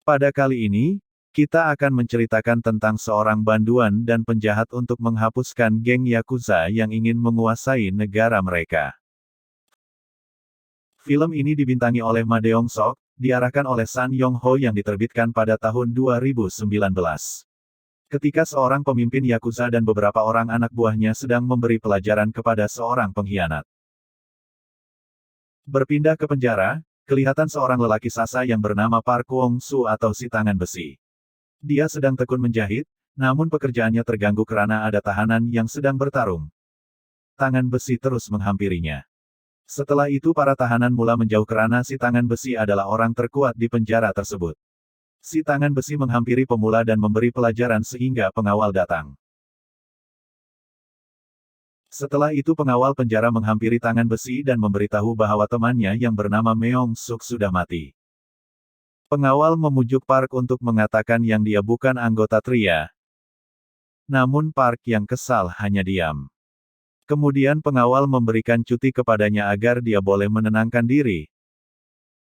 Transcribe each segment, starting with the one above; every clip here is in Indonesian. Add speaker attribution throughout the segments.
Speaker 1: Pada kali ini, kita akan menceritakan tentang seorang banduan dan penjahat untuk menghapuskan geng Yakuza yang ingin menguasai negara mereka. Film ini dibintangi oleh Ma Deong-sok, diarahkan oleh Sun Yong-ho yang diterbitkan pada tahun 2019. Ketika seorang pemimpin Yakuza dan beberapa orang anak buahnya sedang memberi pelajaran kepada seorang pengkhianat. Berpindah ke penjara, kelihatan seorang lelaki sasa yang bernama Park Wong-soo atau si tangan besi. Dia sedang tekun menjahit, namun pekerjaannya terganggu karena ada tahanan yang sedang bertarung. Tangan besi terus menghampirinya. Setelah itu para tahanan mula menjauh karena si tangan besi adalah orang terkuat di penjara tersebut. Si tangan besi menghampiri pemula dan memberi pelajaran sehingga pengawal datang. Setelah itu pengawal penjara menghampiri tangan besi dan memberitahu bahwa temannya yang bernama Meong-suk sudah mati. Pengawal memujuk Park untuk mengatakan yang dia bukan anggota tria. Namun Park yang kesal hanya diam. Kemudian pengawal memberikan cuti kepadanya agar dia boleh menenangkan diri.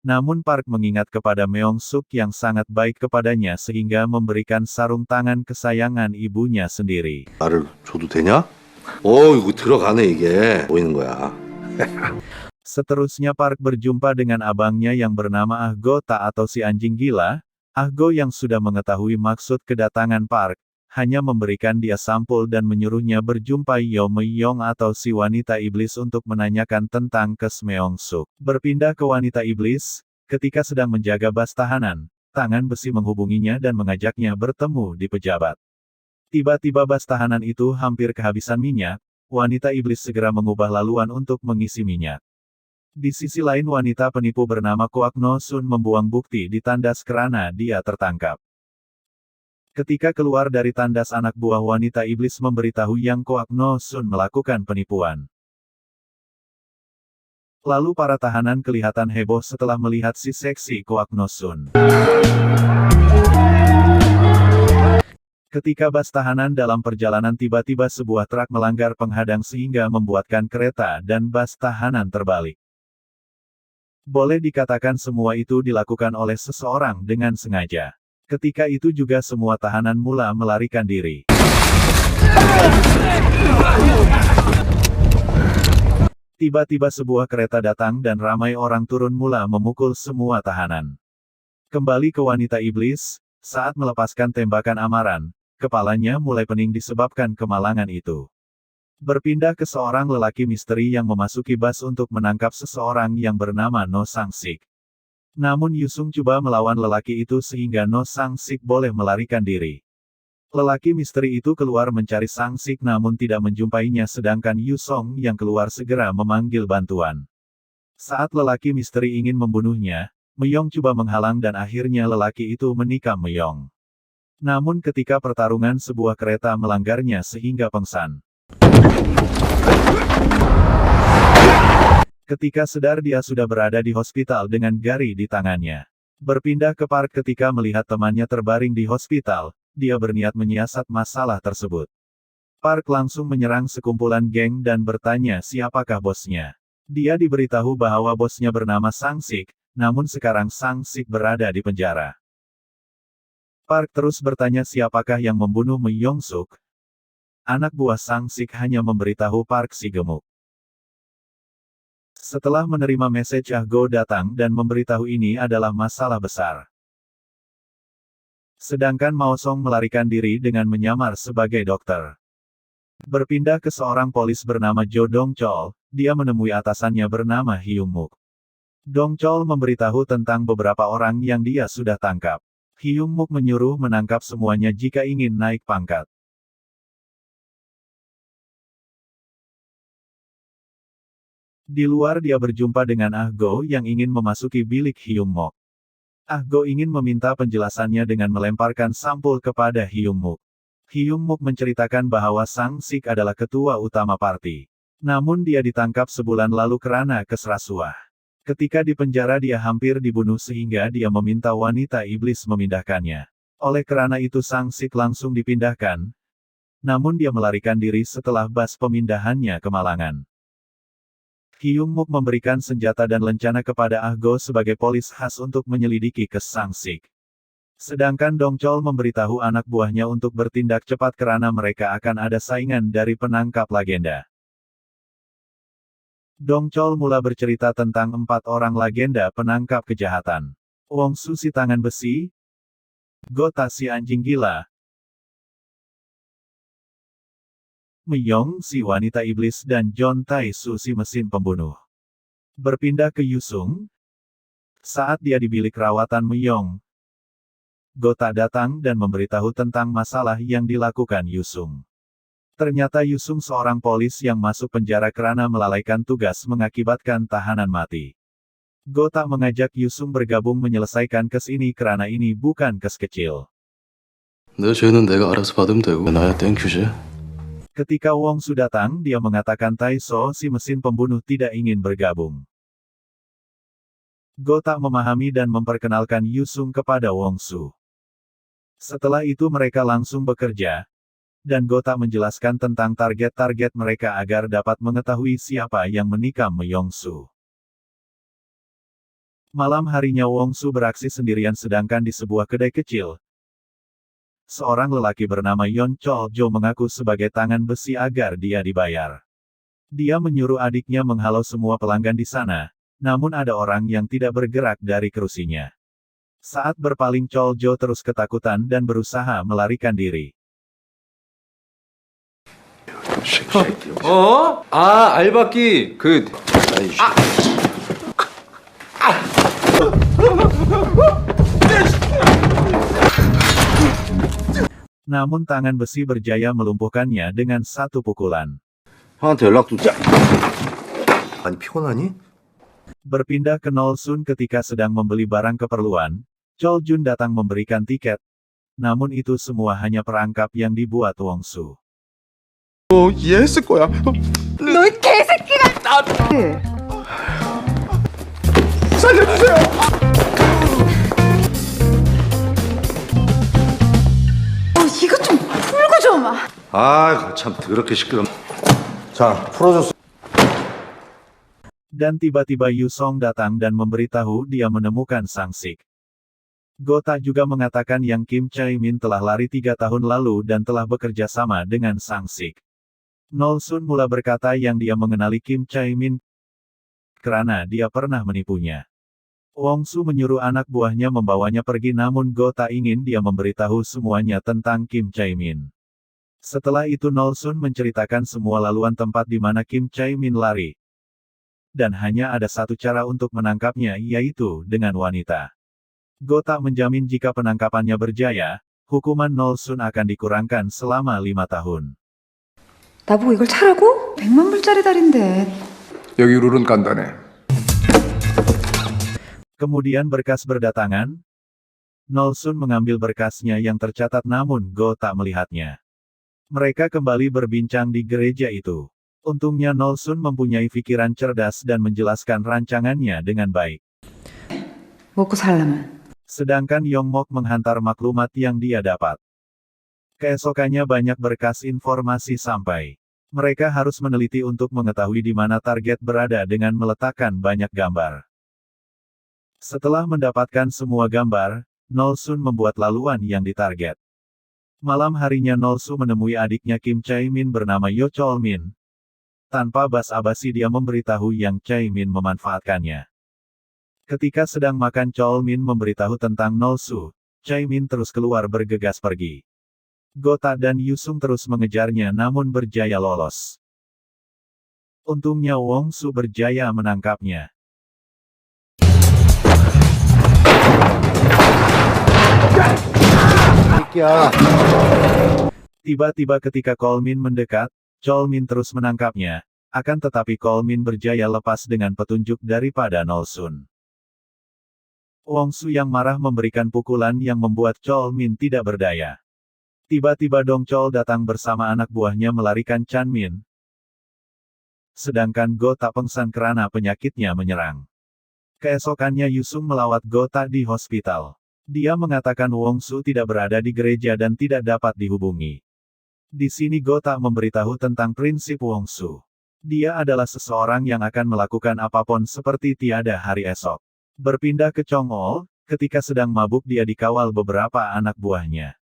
Speaker 1: Namun Park mengingat kepada Meong-suk yang sangat baik kepadanya sehingga memberikan sarung tangan kesayangan ibunya sendiri.
Speaker 2: 나를 줘도 되냐? 이거 들어가네 이게. 보이는 거야.
Speaker 1: Seterusnya Park berjumpa dengan abangnya yang bernama Ah-go atau si anjing gila. Ah-go yang sudah mengetahui maksud kedatangan Park, hanya memberikan dia sampul dan menyuruhnya berjumpa Yo Meong atau si wanita iblis untuk menanyakan tentang kes Meong-suk. Berpindah ke wanita iblis, ketika sedang menjaga bas tahanan, tangan besi menghubunginya dan mengajaknya bertemu di pejabat. Tiba-tiba bas tahanan itu hampir kehabisan minyak, wanita iblis segera mengubah laluan untuk mengisi minyak. Di sisi lain wanita penipu bernama Kwak No Sun membuang bukti di tandas karena dia tertangkap. Ketika keluar dari tandas anak buah wanita iblis memberitahu yang Kwak No Sun melakukan penipuan. Lalu para tahanan kelihatan heboh setelah melihat si seksi Kwak No Sun. Ketika bas tahanan dalam perjalanan tiba-tiba sebuah truk melanggar penghadang sehingga membuatkan kereta dan bas tahanan terbalik. Boleh dikatakan semua itu dilakukan oleh seseorang dengan sengaja. Ketika itu juga semua tahanan mula melarikan diri. Tiba-tiba sebuah kereta datang dan ramai orang turun mula memukul semua tahanan. Kembali ke wanita iblis, saat melepaskan tembakan amaran, kepalanya mulai pening disebabkan kemalangan itu. Berpindah ke seorang lelaki misteri yang memasuki bas untuk menangkap seseorang yang bernama No Sang-sik. Namun Yusung coba melawan lelaki itu sehingga No Sang-sik boleh melarikan diri. Lelaki misteri itu keluar mencari Sang-sik namun tidak menjumpainya sedangkan Yusong yang keluar segera memanggil bantuan. Saat lelaki misteri ingin membunuhnya, Meong coba menghalang dan akhirnya lelaki itu menikam Meong. Namun ketika pertarungan sebuah kereta melanggarnya sehingga pengsan. Ketika sedar dia sudah berada di hospital dengan gari di tangannya. Berpindah ke Park ketika melihat temannya terbaring di hospital, dia berniat menyiasat masalah tersebut. Park langsung menyerang sekumpulan geng dan bertanya siapakah bosnya. Dia diberitahu bahwa bosnya bernama Sang-sik, namun sekarang Sang-sik berada di penjara. Park terus bertanya siapakah yang membunuh Meong-suk. Anak buah Sang-sik hanya memberitahu Park si gemuk. Setelah menerima message Ah-go datang dan memberitahu ini adalah masalah besar. Sedangkan Mao Song melarikan diri dengan menyamar sebagai dokter. Berpindah ke seorang polis bernama Jo Dong-chol, dia menemui atasannya bernama Hyung-muk. Dong-chol memberitahu tentang beberapa orang yang dia sudah tangkap. Hyung-muk menyuruh menangkap semuanya jika ingin naik pangkat. Di luar dia berjumpa dengan Ah-go yang ingin memasuki bilik Hyung-muk. Ah-go ingin meminta penjelasannya dengan melemparkan sampul kepada Hyung-muk. Hyung-muk menceritakan bahwa Sang-sik adalah ketua utama parti. Namun dia ditangkap sebulan lalu karena keserasuah. Ketika di penjara dia hampir dibunuh sehingga dia meminta wanita iblis memindahkannya. Oleh karena itu Sang-sik langsung dipindahkan. Namun dia melarikan diri setelah bas pemindahannya kemalangan. Hyung-muk memberikan senjata dan lencana kepada Ah-go sebagai polis khas untuk menyelidiki kes Sang-sik. Sedangkan Dongchol memberitahu anak buahnya untuk bertindak cepat karena mereka akan ada saingan dari penangkap legenda. Dongchol mula bercerita tentang 4 orang legenda penangkap kejahatan. Wongsu si tangan besi, Gota si anjing gila, Meyong si wanita iblis dan John Tai Su si mesin pembunuh. Berpindah ke Yusung. Saat dia di bilik rawatan Meyong, Gota datang dan memberitahu tentang masalah yang dilakukan Yusung. Ternyata Yusung seorang polis yang masuk penjara karena melalaikan tugas mengakibatkan tahanan mati. Gota mengajak Yusung bergabung menyelesaikan kes ini karena ini bukan kes kecil.
Speaker 3: 내 죄는 내가 알아서 받으면 되고 나야 땡큐지.
Speaker 1: Ketika Wongsu datang, dia mengatakan Taiso si mesin pembunuh tidak ingin bergabung. Gota memahami dan memperkenalkan Yusung kepada Wongsu. Setelah itu mereka langsung bekerja, dan Gota menjelaskan tentang target-target mereka agar dapat mengetahui siapa yang menikam Meyongsu. Malam harinya Wongsu beraksi sendirian sedangkan di sebuah kedai kecil, seorang lelaki bernama Yon Chol Jo mengaku sebagai tangan besi agar dia dibayar. Dia menyuruh adiknya menghalau semua pelanggan di sana, namun ada orang yang tidak bergerak dari kursinya. Saat berpaling Chol Jo terus ketakutan dan berusaha melarikan diri.
Speaker 4: 알바끼
Speaker 1: Namun tangan besi berjaya melumpuhkannya dengan satu pukulan.
Speaker 2: 형한테 연락도 아니 피곤하니?
Speaker 1: Berpindah ke Nolsun ketika sedang membeli barang keperluan, Chol Jun datang memberikan tiket. Namun itu semua hanya perangkap yang dibuat Wongsu.
Speaker 5: 이해했을 거야.
Speaker 6: 너희 개새끼가!
Speaker 5: 살려주세요.
Speaker 6: 이것 좀 풀고 좀 와.
Speaker 2: 참 더럽게 시끄러. 자, 풀어줬어.
Speaker 1: Dan tiba-tiba Yu Song datang dan memberitahu dia menemukan Sang Sik. Gota juga mengatakan yang Kim Chae-min telah lari 3 tahun lalu dan telah bekerja sama dengan Sang Sik. Nolsun mula berkata yang dia mengenali Kim Chae-min karena dia pernah menipunya. Wongsu menyuruh anak buahnya membawanya pergi namun Gota ingin dia memberitahu semuanya tentang Kim Chae-min. Setelah itu Nolsun menceritakan semua laluan tempat di mana Kim Chae-min lari. Dan hanya ada satu cara untuk menangkapnya yaitu dengan wanita. Gota menjamin jika penangkapannya berjaya, hukuman Nolsun akan dikurangkan selama 5 tahun.
Speaker 6: 나보고 이걸 차라고? 100만 불짜리 달인데.
Speaker 5: 여기 룰은 간단해.
Speaker 1: Kemudian berkas berdatangan. Nolsun mengambil berkasnya yang tercatat namun Go tak melihatnya. Mereka kembali berbincang di gereja itu. Untungnya Nolsun mempunyai pikiran cerdas dan menjelaskan rancangannya dengan baik.
Speaker 6: 먹고 살려면.
Speaker 1: Sedangkan Yongmok menghantar maklumat yang dia dapat. Keesokannya banyak berkas informasi sampai. Mereka harus meneliti untuk mengetahui di mana target berada dengan meletakkan banyak gambar. Setelah mendapatkan semua gambar, Nolsun membuat laluan yang ditarget. Malam harinya Nolsu menemui adiknya Kim Chae-min bernama Yo Chol-min. Tanpa basa-basi dia memberitahu yang Chae-min memanfaatkannya. Ketika sedang makan Chol-min memberitahu tentang Nolsu, Chae-min terus keluar bergegas pergi. Gota dan Yusung terus mengejarnya namun berjaya lolos. Untungnya Wongsu berjaya menangkapnya. Tiba-tiba ketika Kolmin mendekat, Cholmin terus menangkapnya, akan tetapi Kolmin berjaya lepas dengan petunjuk daripada Nolsun. Wongsu yang marah memberikan pukulan yang membuat Cholmin tidak berdaya. Tiba-tiba Dongchol datang bersama anak buahnya melarikan Chanmin. Sedangkan Go tak pengsan karena penyakitnya menyerang. Keesokannya Yusung melawat Go tak di hospital. Dia mengatakan Wongsu tidak berada di gereja dan tidak dapat dihubungi. Di sini Go tak memberitahu tentang prinsip Wongsu. Dia adalah seseorang yang akan melakukan apapun seperti tiada hari esok. Berpindah ke Chongol, Ketika sedang mabuk dia dikawal beberapa anak buahnya.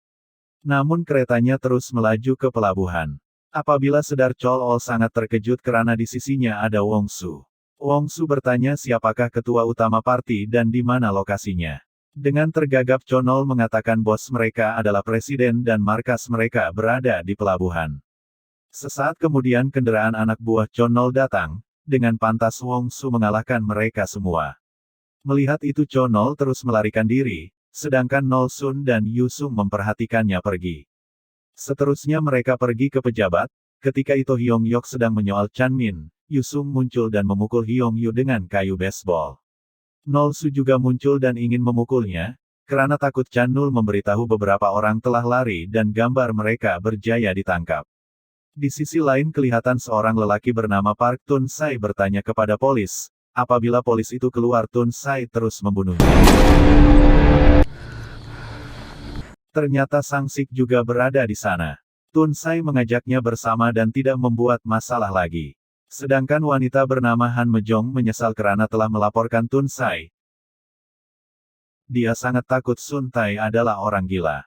Speaker 1: Namun keretanya terus melaju ke pelabuhan. Apabila sadar Chol-ol sangat terkejut karena di sisinya ada Wong Su. Wong Su bertanya siapakah ketua utama parti dan di mana lokasinya. Dengan tergagap Chonol mengatakan bos mereka adalah presiden dan markas mereka berada di pelabuhan. Sesaat kemudian kendaraan anak buah Chonol datang, dengan pantas Wong Su mengalahkan mereka semua. Melihat itu Chonol terus melarikan diri, sedangkan Nol Sun dan Yu Sung memperhatikannya pergi. Seterusnya mereka pergi ke pejabat, ketika itu Hyong Yok sedang menyoal Chan Min, Yu Sung muncul dan memukul Hyong Yu dengan kayu baseball. Nol Su juga muncul dan ingin memukulnya, karena takut Chan Nul memberitahu beberapa orang telah lari dan gambar mereka berjaya ditangkap. Di sisi lain kelihatan seorang lelaki bernama Park Tun Sai bertanya kepada polis, apabila polis itu keluar Tun Sai terus membunuhnya. Ternyata Sang Sik juga berada di sana. Tun Sai mengajaknya bersama dan tidak membuat masalah lagi. Sedangkan wanita bernama Han Mejong menyesal karena telah melaporkan Tun Sai. Dia sangat takut Sun Tai adalah orang gila.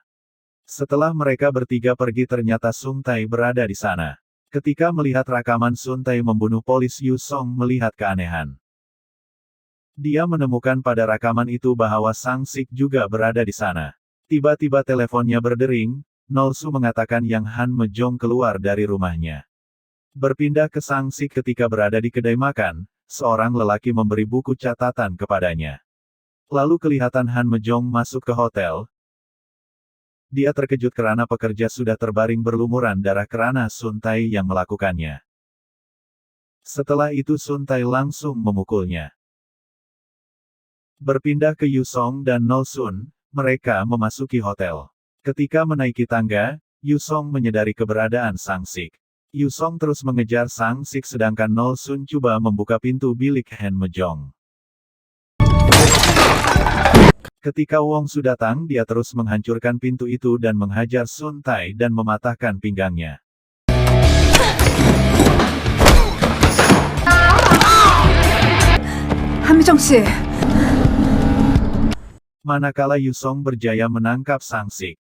Speaker 1: Setelah mereka bertiga pergi ternyata Sun Tai berada di sana. Ketika melihat rekaman Sun Tai membunuh polis Yu Song melihat keanehan. Dia menemukan pada rekaman itu bahwa Sang Sik juga berada di sana. Tiba-tiba teleponnya berdering, Nol Su mengatakan yang Han Mejong keluar dari rumahnya. Berpindah ke Sang Sik ketika berada di kedai makan, seorang lelaki memberi buku catatan kepadanya. Lalu kelihatan Han Mejong masuk ke hotel. Dia terkejut karena pekerja sudah terbaring berlumuran darah karena Sun Tai yang melakukannya. Setelah itu Sun Tai langsung memukulnya. Berpindah ke Yu Song dan Nol Sun, mereka memasuki hotel. Ketika menaiki tangga, Yu Song menyadari keberadaan Sang Sik. Yu Song terus mengejar Sang Sik sedangkan Nol Sun coba membuka pintu bilik Han Mejong. Ketika Wong Su datang dia terus menghancurkan pintu itu dan menghajar Sun Tai dan mematahkan pinggangnya.
Speaker 6: 한미정 씨,
Speaker 1: Manakala Yu Song berjaya menangkap Sang Sik.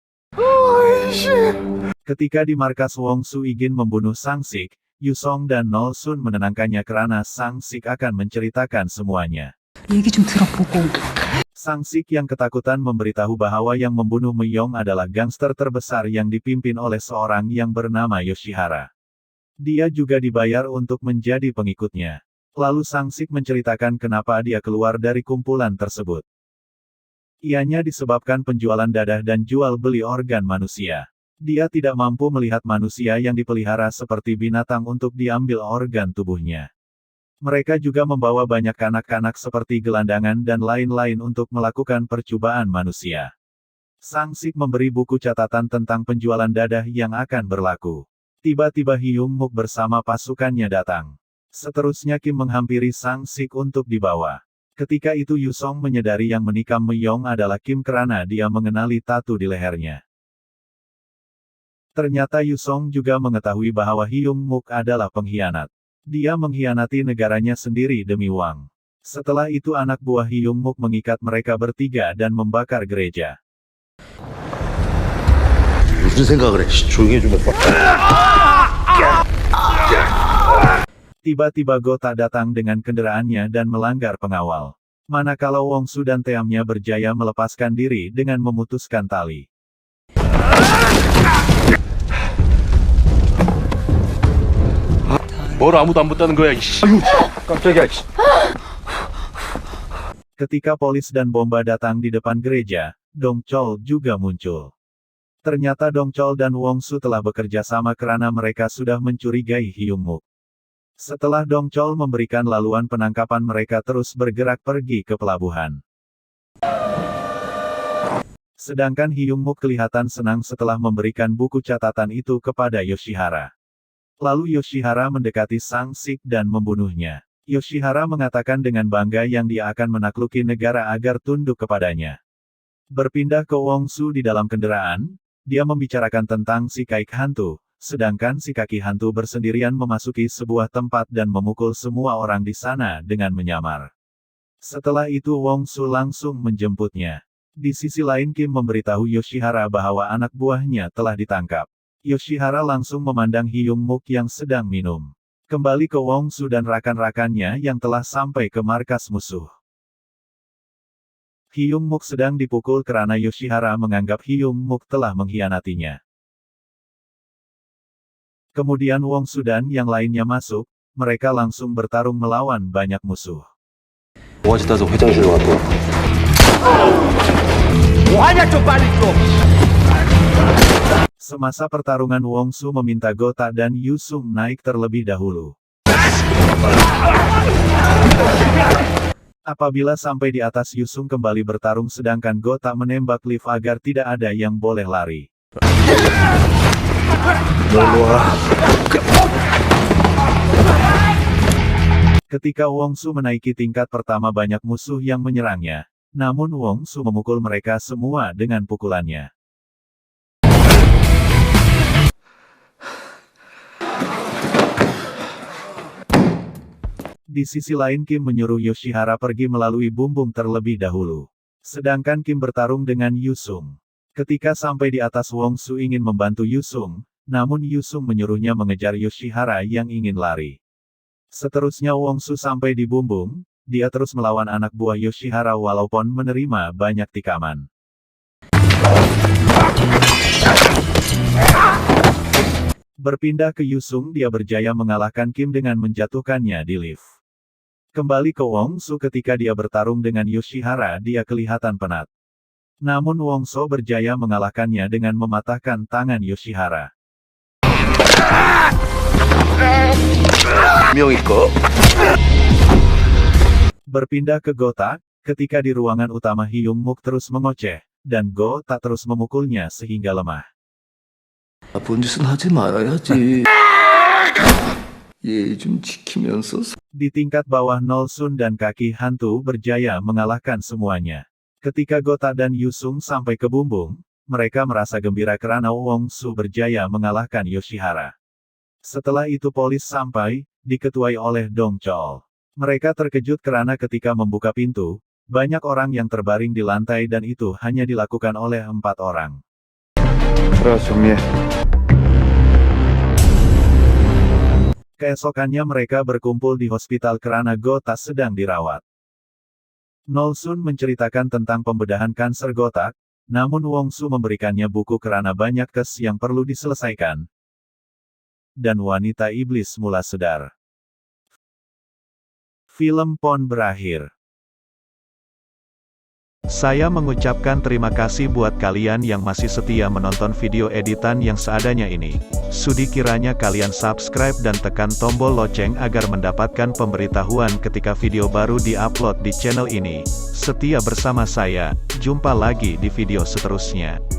Speaker 1: Ketika di markas Wong Su ingin membunuh Sang Sik, Yu Song dan Nol Sun menenangkannya karena Sang Sik akan menceritakan semuanya.
Speaker 6: 얘기 좀 들어보고.
Speaker 1: Sang Sik yang ketakutan memberitahu bahwa yang membunuh Meyong adalah gangster terbesar yang dipimpin oleh seorang yang bernama Yoshihara. Dia juga dibayar untuk menjadi pengikutnya. Lalu Sang Sik menceritakan kenapa dia keluar dari kumpulan tersebut. Ianya disebabkan penjualan dadah dan jual beli organ manusia. Dia tidak mampu melihat manusia yang dipelihara seperti binatang untuk diambil organ tubuhnya. Mereka juga membawa banyak anak-anak seperti gelandangan dan lain-lain untuk melakukan percobaan manusia. Sang Sik memberi buku catatan tentang penjualan dadah yang akan berlaku. Tiba-tiba Hyung Muk bersama pasukannya datang. Seterusnya Kim menghampiri Sang Sik untuk dibawa. Ketika itu Yu Song menyadari yang menikam Meyong adalah Kim karena dia mengenali tatu di lehernya. Ternyata Yu Song juga mengetahui bahwa Hyung Muk adalah pengkhianat. Dia mengkhianati negaranya sendiri demi uang. Setelah itu anak buah Hyung Muk mengikat mereka bertiga dan membakar gereja.
Speaker 2: 무슨 생각을 해? 조용히 좀 해봐.
Speaker 1: Tiba-tiba Gota datang dengan kendaraannya dan melanggar pengawal. Manakala Wong Su dan Teamnya berjaya melepaskan diri dengan memutuskan tali.
Speaker 3: 뭘 아무도 안 붙다는 거야, 이씨.
Speaker 5: 깜짝이야.
Speaker 1: Ketika polis dan bomba datang di depan gereja, Dong Chol juga muncul. Ternyata Dong Chol dan Wong Su telah bekerja sama karena mereka sudah mencurigai Hyung Muk. Setelah Dong Chol memberikan laluan penangkapan mereka terus bergerak pergi ke pelabuhan. Sedangkan Hyung Muk kelihatan senang setelah memberikan buku catatan itu kepada Yoshihara. Lalu Yoshihara mendekati Sang Sik dan membunuhnya. Yoshihara mengatakan dengan bangga yang dia akan menakluki negara agar tunduk kepadanya. Berpindah ke Wong Su di dalam kendaraan, dia membicarakan tentang si Kaik hantu, sedangkan si kaki hantu bersendirian memasuki sebuah tempat dan memukul semua orang di sana dengan menyamar. Setelah itu Wong Su langsung menjemputnya. Di sisi lain Kim memberitahu Yoshihara bahwa anak buahnya telah ditangkap. Yoshihara langsung memandang Hyung Mook yang sedang minum. Kembali ke Wong Su dan rakan-rakannya yang telah sampai ke markas musuh. Hyung Mook sedang dipukul karena Yoshihara menganggap Hyung Mook telah mengkhianatinya. Kemudian Wong Su dan yang lainnya masuk, mereka langsung bertarung melawan banyak musuh.
Speaker 3: 모아지 따서 회장실로 왔고.
Speaker 1: Semasa pertarungan Wong Su meminta Gota dan Yusung naik terlebih dahulu. Apabila sampai di atas Yusung kembali bertarung sedangkan Gota menembak lift agar tidak ada yang boleh lari. Ketika Wong Su menaiki tingkat pertama banyak musuh yang menyerangnya, namun Wong Su memukul mereka semua dengan pukulannya. Di sisi lain Kim menyuruh Yoshihara pergi melalui bumbung terlebih dahulu. Sedangkan Kim bertarung dengan Yusung. Ketika sampai di atas Wong Su ingin membantu Yusung, namun Yusung menyuruhnya mengejar Yoshihara yang ingin lari. Seterusnya Wong Su sampai di bumbung, dia terus melawan anak buah Yoshihara walaupun menerima banyak tikaman. Berpindah ke Yusung dia berjaya mengalahkan Kim dengan menjatuhkannya di lift. Kembali ke Wong Su ketika dia bertarung dengan Yoshihara dia kelihatan penat. Namun Wong Su berjaya mengalahkannya dengan mematahkan tangan Yoshihara. Berpindah ke Gota, ketika di ruangan utama Hyung Mook terus mengoceh, dan Gota terus memukulnya sehingga lemah.
Speaker 3: 나쁜 짓은 하지 말아야지. 예의 좀 지키면서.
Speaker 1: Di tingkat bawah Nolsun dan kaki hantu berjaya mengalahkan semuanya. Ketika Gota dan Yusung sampai ke bumbung, mereka merasa gembira karena Wong Su berjaya mengalahkan Yoshihara. Setelah itu polis sampai, diketuai oleh Dong Chol. Mereka terkejut karena ketika membuka pintu, banyak orang yang terbaring di lantai dan itu hanya dilakukan oleh 4 orang.
Speaker 5: 들어가서 정리해.
Speaker 1: Keesokannya mereka berkumpul di hospital karena Gota sedang dirawat. Nolsun menceritakan tentang pembedahan kanker Gotak, namun Wong Su memberikannya buku karena banyak kes yang perlu diselesaikan. Dan wanita iblis mula sedar. Film pun berakhir. Saya mengucapkan terima kasih buat kalian yang masih setia menonton video editan yang seadanya ini. Sudi kiranya kalian subscribe dan tekan tombol lonceng agar mendapatkan pemberitahuan ketika video baru di-upload di channel ini. Setia bersama saya, jumpa lagi di video seterusnya.